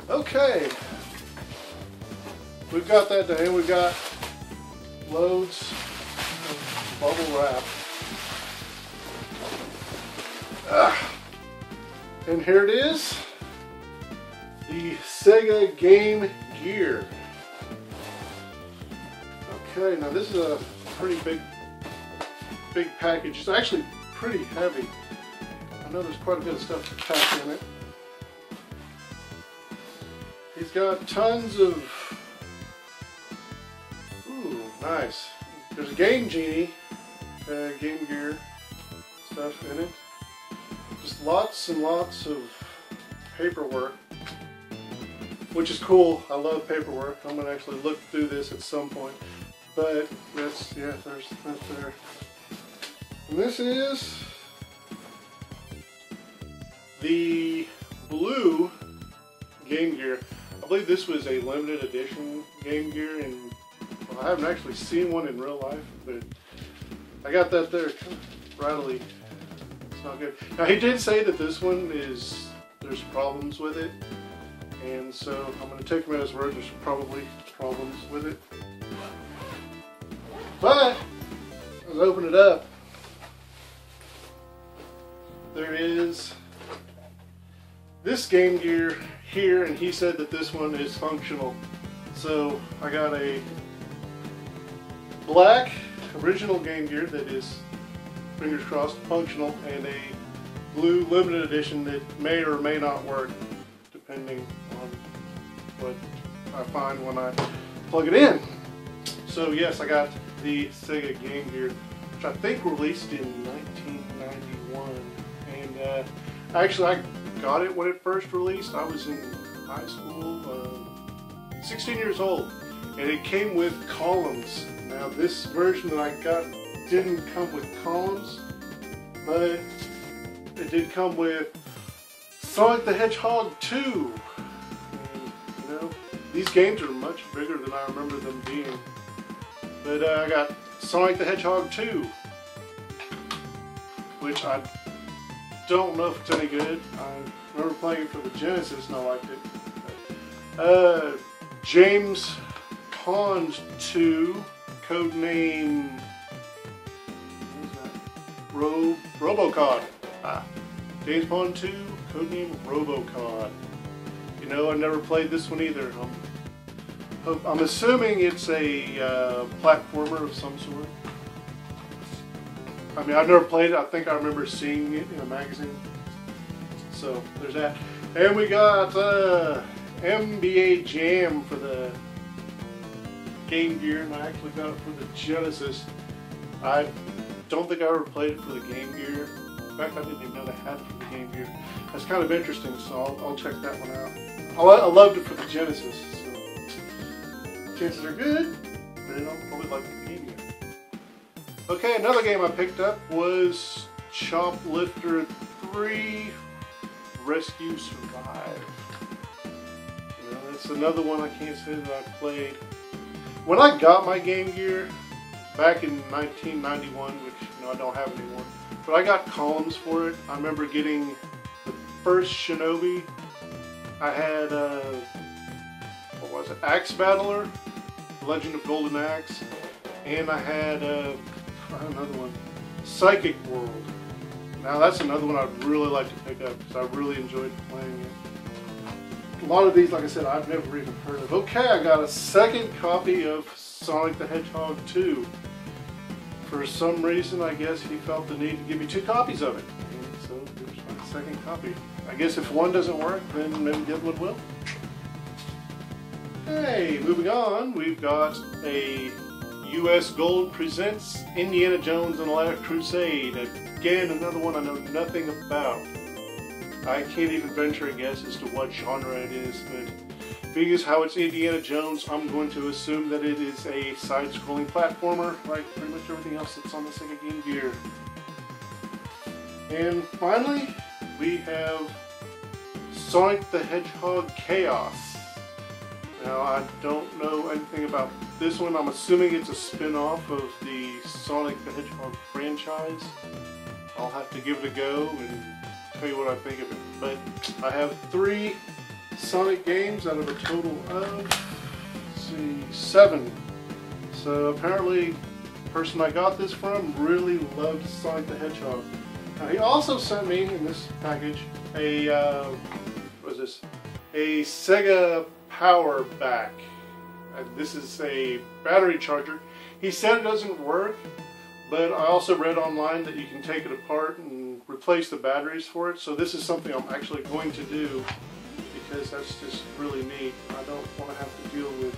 Okay, we've got that done. We've got loads of bubble wrap. And here it is, the Sega Game Gear. Okay, now this is a pretty big package. It's actually pretty heavy. I know there's quite a bit of stuff packed in it. He's got tons of, ooh, nice. There's a Game Genie, Game Gear stuff in it. Just lots and lots of paperwork, which is cool. I love paperwork. I'm gonna actually look through this at some point. But that's, yeah, that's there. And this is the blue Game Gear. I believe this was a limited edition Game Gear, and well, I haven't actually seen one in real life, but I got that there. Kind of rattly. It's not good. Now he did say that this one is, there's problems with it, and so I'm going to take him at his word. There's probably problems with it. But let's open it up. There is this Game Gear here, and he said that this one is functional. So I got a black original Game Gear that is, fingers crossed, functional, and a blue limited edition that may or may not work depending on what I find when I plug it in. So yes, I got the Sega Game Gear, which I think released in 1991, and actually I got it when it first released. I was in high school, 16 years old, and it came with columns. Now this version that I got didn't come with columns, but it did come with Sonic the Hedgehog 2. And, you know, these games are much bigger than I remember them being. But I got Sonic the Hedgehog 2, which I don't know if it's any good. I remember playing it for the Genesis and I liked it. James Pond 2, codename, what was that? Robocod. James Pond 2, codename Robocod. You know, I never played this one either. I'm assuming it's a platformer of some sort. I mean, I've never played it. I think I remember seeing it in a magazine. So there's that. And we got NBA Jam for the Game Gear, and I actually got it for the Genesis. I don't think I ever played it for the Game Gear. In fact, I didn't even know they had it for the Game Gear. That's kind of interesting, so I'll check that one out. I loved it for the Genesis. Chances are good, but I'll probably like the Game Gear. Okay, another game I picked up was Choplifter 3 Rescue Survive. You know, that's another one I can't say that I played. When I got my Game Gear back in 1991, which you know I don't have anymore, but I got columns for it. I remember getting the first Shinobi. I had what was it? Axe Battler, Legend of Golden Axe, and I had another one, Psychic World. Now that's another one I'd really like to pick up because I really enjoyed playing it. A lot of these, like I said, I've never even heard of. Okay, I got a second copy of Sonic the Hedgehog 2. For some reason, I guess he felt the need to give me 2 copies of it. And so there's my second copy. I guess if one doesn't work, then maybe the other one will. Hey, moving on, we've got a U.S. Gold presents Indiana Jones and the Last Crusade. Again, another one I know nothing about. I can't even venture a guess as to what genre it is, but being as how it's Indiana Jones, I'm going to assume that it is a side-scrolling platformer, like pretty much everything else that's on the Sega Game Gear. And finally, we have Sonic the Hedgehog Chaos. Now, I don't know anything about this one. I'm assuming it's a spin-off of the Sonic the Hedgehog franchise. I'll have to give it a go and tell you what I think of it. But I have 3 Sonic games out of a total of, let's see, 7. So apparently the person I got this from really loved Sonic the Hedgehog. Now he also sent me in this package a, what is this? A Sega Power Back. This is a battery charger. He said it doesn't work, but I also read online that you can take it apart and replace the batteries for it. So this is something I'm actually going to do because that's just really neat. I don't want to have to deal with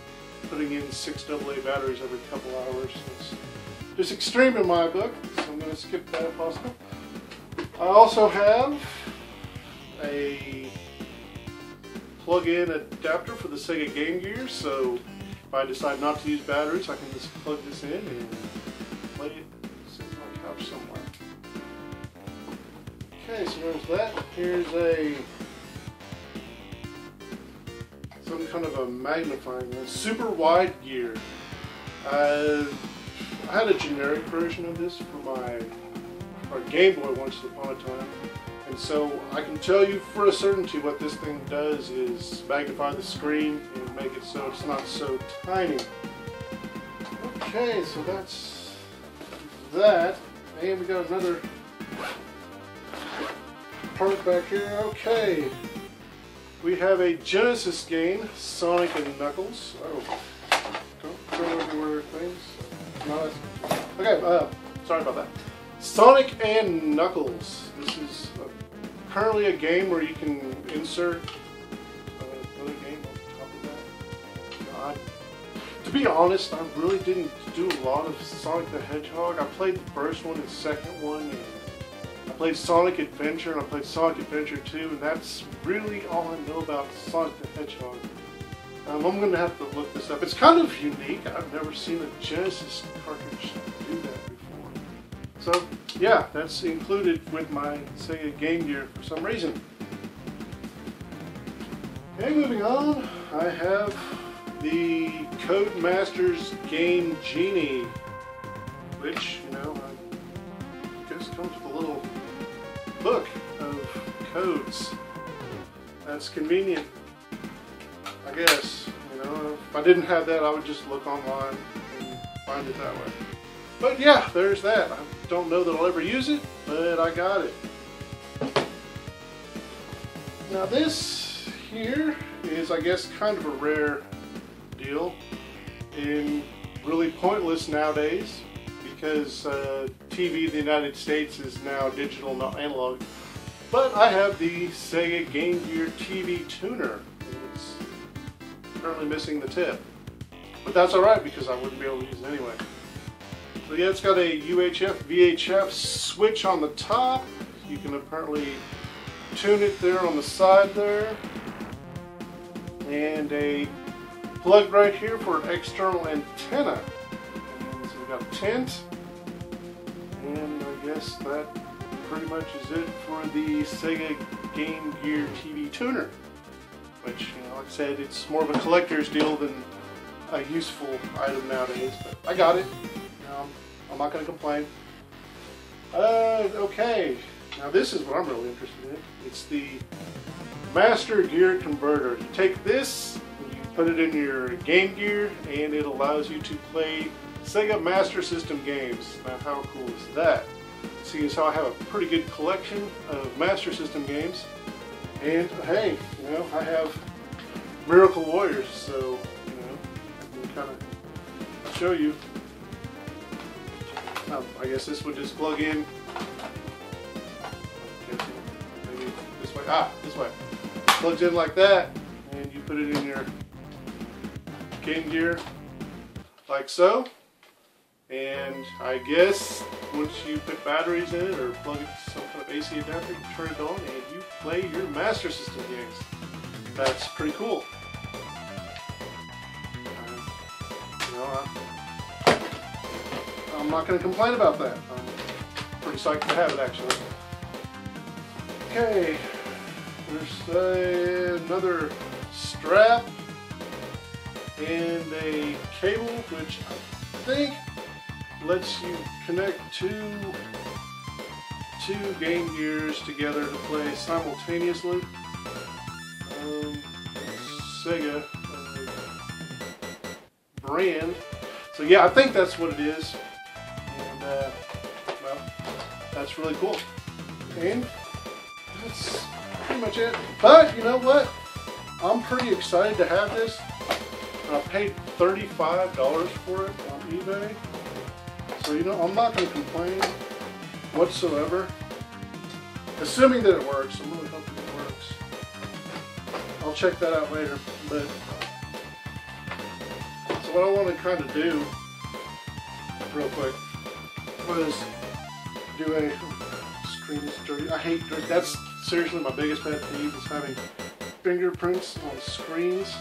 putting in 6 AA batteries every couple hours. It's just extreme in my book, so I'm going to skip that if possible. I also have a plug-in adapter for the Sega Game Gear, so if I decide not to use batteries, I can just plug this in and play it sitting on my couch somewhere. Okay, so there's that. Here's some kind of a magnifying, a super wide gear. I had a generic version of this for my Game Boy once upon a time. And so I can tell you for a certainty what this thing does is magnify the screen and make it so it's not so tiny. Okay, so that's that. And we got another part back here. Okay. We have a Genesis game, Sonic and Knuckles. Oh, don't throw everywhere things. No, okay, sorry about that. Sonic and Knuckles. This is currently a game where you can insert another game on top of that. To be honest, I really didn't do a lot of Sonic the Hedgehog. I played the first one and the second one, and I played Sonic Adventure, and I played Sonic Adventure 2, and that's really all I know about Sonic the Hedgehog. I'm going to have to look this up. It's kind of unique. I've never seen a Genesis cartridge do that before. So, yeah, that's included with my Sega Game Gear for some reason. Okay, moving on, I have the Codemasters Game Genie, which, you know, I guess comes with a little book of codes. That's convenient, I guess. You know, if I didn't have that, I would just look online and find it that way. But yeah, there's that. I don't know that I'll ever use it, but I got it. Now this here is, I guess, kind of a rare deal and really pointless nowadays because TV in the United States is now digital, not analog. But I have the Sega Game Gear TV tuner. It's currently missing the tip. But that's alright because I wouldn't be able to use it anyway. So yeah, it's got a UHF VHF switch on the top. You can apparently tune it there on the side there. And a plug right here for an external antenna. And so we've got a tent. And I guess that pretty much is it for the Sega Game Gear TV tuner. Which, you know, like I said, it's more of a collector's deal than a useful item nowadays. But I got it. I'm not going to complain. Okay, now this is what I'm really interested in. It's the Master Gear Converter. You take this, you put it in your Game Gear, and it allows you to play Sega Master System games. Now how cool is that? Seeing as how I have a pretty good collection of Master System games. And hey, you know, I have Miracle Warriors, so, you know, I can kind of show you. I guess this would just plug in. Maybe this way. This way. Plugs in like that, and you put it in your Game Gear, like so. And I guess once you put batteries in it or plug it to some kind of AC adapter, you turn it on and you play your Master System games. That's pretty cool. You know, I'm not going to complain about that. I'm pretty psyched to have it, actually. Okay, there's another strap and a cable, which I think lets you connect two Game Gears together to play simultaneously. Sega brand. So yeah, I think that's what it is. And well, that's really cool. And that's pretty much it. But you know what? I'm pretty excited to have this. I paid $35 for it on eBay. So you know, I'm not going to complain whatsoever. Assuming that it works. I'm really hoping it works. I'll check that out later. But so what I want to kind of do real quick was do a screen is dirty. I hate dirty. That's seriously my biggest pet peeve is having fingerprints on screens.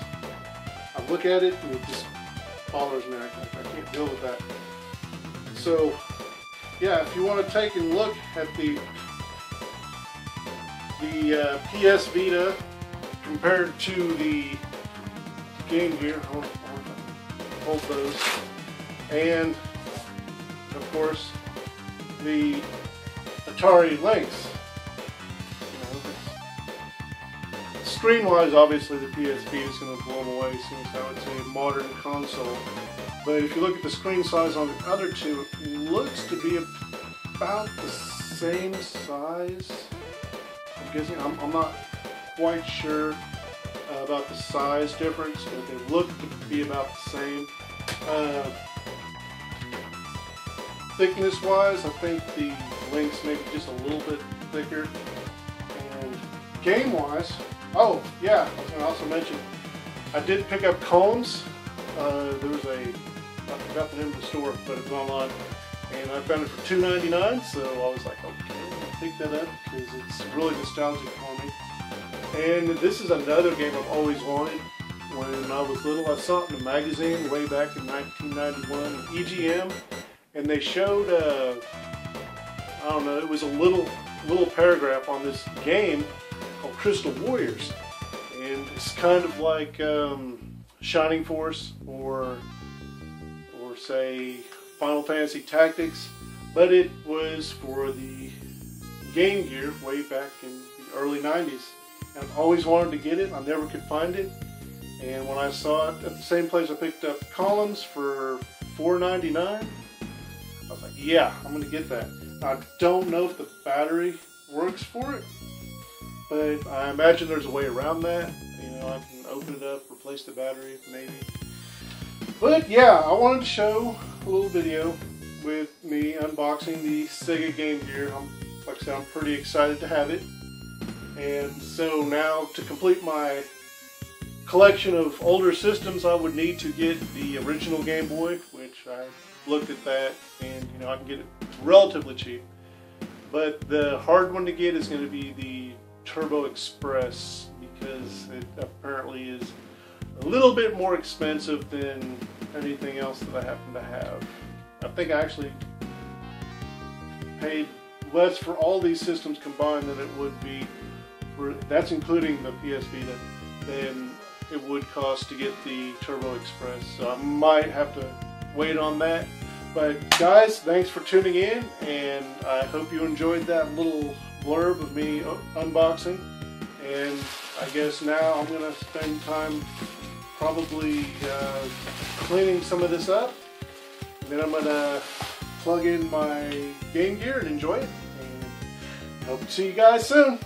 I look at it and it just bothers me. I can't deal with that. So yeah, if you want to take a look at the PS Vita compared to the Game Gear, hold those, and of course the Atari Lynx. Screen-wise, obviously the PS Vita is going to blow them away since how it's a modern console. But if you look at the screen size on the other two, it looks to be about the same size. I'm guessing. I'm not quite sure about the size difference, but they look to be about the same. Thickness-wise, I think the Lynx may be just a little bit thicker. And game-wise, oh yeah, I was going to also mention, I did pick up combs. There was I forgot the name of the store, but it was online, and I found it for $2.99, so I was like, okay, I'll pick that up because it's really nostalgic for me. And this is another game I've always wanted. When I was little, I saw it in a magazine way back in 1991, EGM, and they showed, I don't know, it was a little paragraph on this game called Crystal Warriors, and it's kind of like Shining Force or say Final Fantasy Tactics, but it was for the Game Gear way back in the early 90s. And I've always wanted to get it. I never could find it, and when I saw it at the same place I picked up Columns for $4.99, I was like, yeah, I'm going to get that. I don't know if the battery works for it, but I imagine there's a way around that. You know, I can open it up, replace the battery, maybe. But yeah, I wanted to show a little video with me unboxing the Sega Game Gear. Like I said, I'm pretty excited to have it. And so now, to complete my collection of older systems, I would need to get the original Game Boy, which I looked at that, and you know, I can get it relatively cheap. But the hard one to get is going to be the Turbo Express, because it apparently is a little bit more expensive than anything else that I happen to have. I think I actually paid less for all these systems combined than it would be for, that's including the PS Vita, than it would cost to get the Turbo Express. So I might have to wait on that. But guys, thanks for tuning in, and I hope you enjoyed that little blurb of me unboxing. And I guess now I'm going to spend time probably cleaning some of this up. And then I'm going to plug in my Game Gear and enjoy it. And hope to see you guys soon.